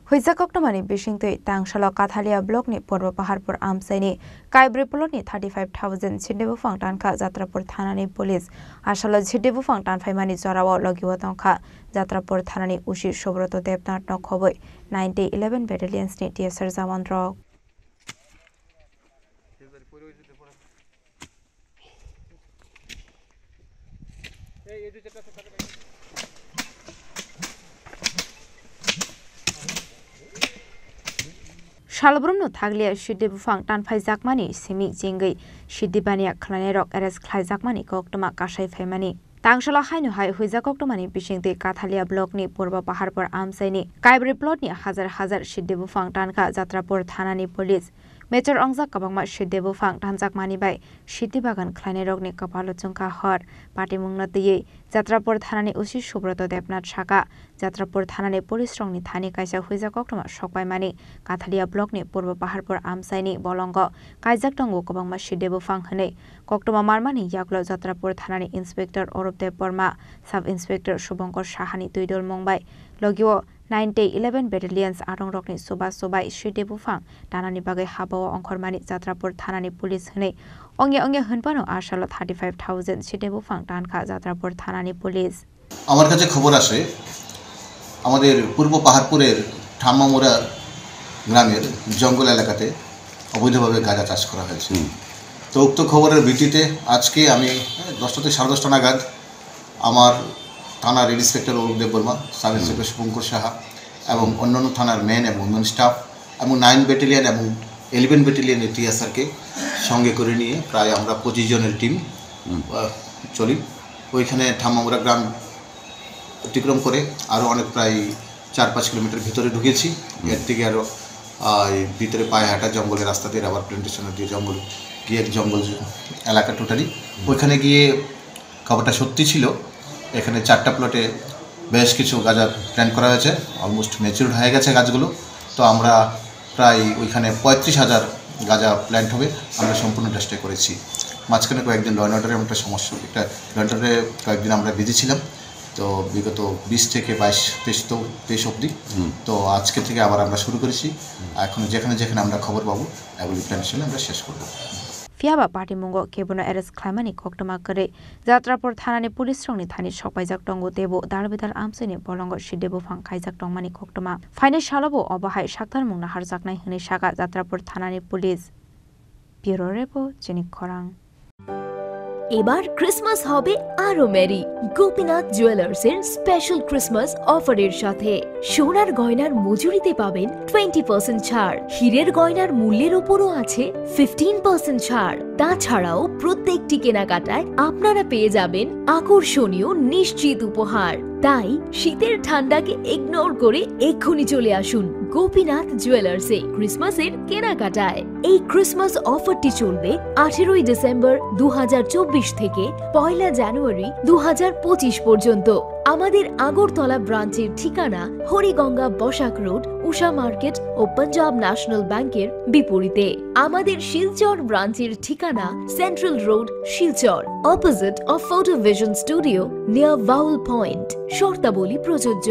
Huizakoktomani Bishingtui Tangshala Kathalia Blockni Porba Paharpur Amsaini Kaibripoloni 35,000 Chidebu Fangtanka Jatrapur Thanani Police Ashala Chidebu Fangtan Faimani Zorawa Logiwatonka Jatrapur Thanani Ushi Shobroto Debnat Nokhoboi 9011 Battalions ni TSR Zawandro Shalbrumno Taglia Shidibu Fangtan Faijakmani Simi Jingi Shidibania Klanerok Eres Klaijakmani Koktoma Kashai Femani Tangshala Hainu Hai Huizakoktomani Bishingti Kathalia Blockni Purba Paharpur Amsaini Kaibri Plotni Hazar Shidibu Fangtanka Jatrapur Thanani Police Major Ongzak Kabangma Shidebu Fang Tanjakmani by Shitibagan Klanerokni Kapalochunka Hor Party Mungnati Jatrapur Thanani Ushi Shubroto Debnat Shaka Jatrapur Thanani Police Strongni Thani Kaisa Huizakoktoma Shokbai Mani Kathalia Blockni Purba Paharpur Amsaini Bolongo Kaizak Tongo Kabangma Shidebu Fang Hane Koktoma Marmani Yaklo Jatrapur Thanani Inspector Orupde Porma Sub Inspector Shubhankar Shahani Tuidol Mumbai Logio 9011 Battalions Arong Rokni Sobai Shidebu Fang Tanani Bagai Habo Onkormani Jatrapur Thanani Police Hane Onge Hunpano Ashala 35,000 Shidebu Fang Tanka Jatrapur Thanani Police আমার কাছে খবর আসে আমাদের পূর্ব পাহাড়পুরের ঠাম্মামোড়া গ্রামের জঙ্গল এলাকাতে অবৈধভাবে গাঁজা চাষ করা হয়েছে তো উক্ত খবরের ভিত্তিতে আজকে আমি 10টা থেকে 10:30 নাগাদ আমার থানার inspector Arupdeb Barma sub inspector Shubhankar Saha এবং অন্যান্য থানার মেন এবং উইমেন স্টাফ এবং 9 ব্যাটালিয়ন এবং 11 ব্যাটালিয়নের টিএসআরকে সঙ্গে করে নিয়ে প্রায় আমরা 25 জনের টিম চলি ওইখানে ঠাম্মামোড়া গ্রাম অতিক্রম করে আরও অনেক প্রায় 4-5 কিলোমিটার ভিতরে ঢুকেছি এর থেকে আরও ভিতরে পায়ে হাঁটা জঙ্গলের রাস্তা দিয়ে রাবার প্ল্যান্টেশন দিয়ে জঙ্গল গিয়ে জঙ্গল এলাকা টোটালি ওইখানে গিয়ে খবরটা সত্যি ছিল এখানে 4টা প্লটে বেশ কিছু গাঁজা প্ল্যান করা হয়েছে অলমোস্ট ম্যাচিউরড হয়ে গেছে গাছগুলো তো আমরা প্রায় ওইখানে 35,000 গাঁজা প্ল্যান্ট হবে আমরা সম্পূর্ণ চেষ্টা করেছি মাঝখানে কয়েকদিন ল অ্যান্ড অর্ডারের একটা সমস্যা একটা ল অ্যান্ড অর্ডারে কয়েকদিন আমরা বিজি ছিলাম তো বিগত 20 থেকে 22-23 অবধি তো আজকে থেকে আবার আমরা শুরু করেছি এখন যেখানে আমরা খবর পাবো এগুলি প্ল্যান্টেশন আমরা শেষ করব Fiaba Party Mungo Kebono Eres Klamani Koktoma Kare Jatrapur Thanani Police Strongni Thani Shokpaijak Tongo Debo Darbidar Amsini Bolongo Shidebu Fang Kaijak Tongmani Koktoma Fine Shalabo Obahai Shaktar Mungna Harjaknai Hini Shaka Jatrapur Thanani Police Bureau Report Jenik Korang এবার Christmas হবে আরো Mary Gopinath জুয়েলার্সের special Christmas অফারের সাথে সোনার গয়নার মজুরিতে পাবেন 20% ছাড় হীরের গয়নার মূল্যের উপরও আছে 15% ছাড় তাছাড়াও প্রত্যেকটি কেনাকাটায় আপনারা পেয়ে যাবেন আকর্ষণীয় নিশ্চিত উপহার তাই শীতের ঠান্ডাকে ইগনোর করে এক্ষুনি চলে আসুন গোপীনাথ জুয়েলার্সে ক্রিসমাসের কেনাকাটায় এই ক্রিসমাস অফারটি চলবে 18 ডিসেম্বর 2024 থেকে 1 জানুয়ারি 2025 পর্যন্ত আমাদের আগরতলা ব্রাঞ্চের ঠিকানা হরিগঙ্গা বসাক রোড উষা মার্কেট ও পাঞ্জাব ন্যাশনাল ব্যাংকের বিপরীতে আমাদের শিলচর ব্রাঞ্চের ঠিকানা central road Silchar opposite of photo vision studio near vowel point শর্তাবলী প্রযোজ্য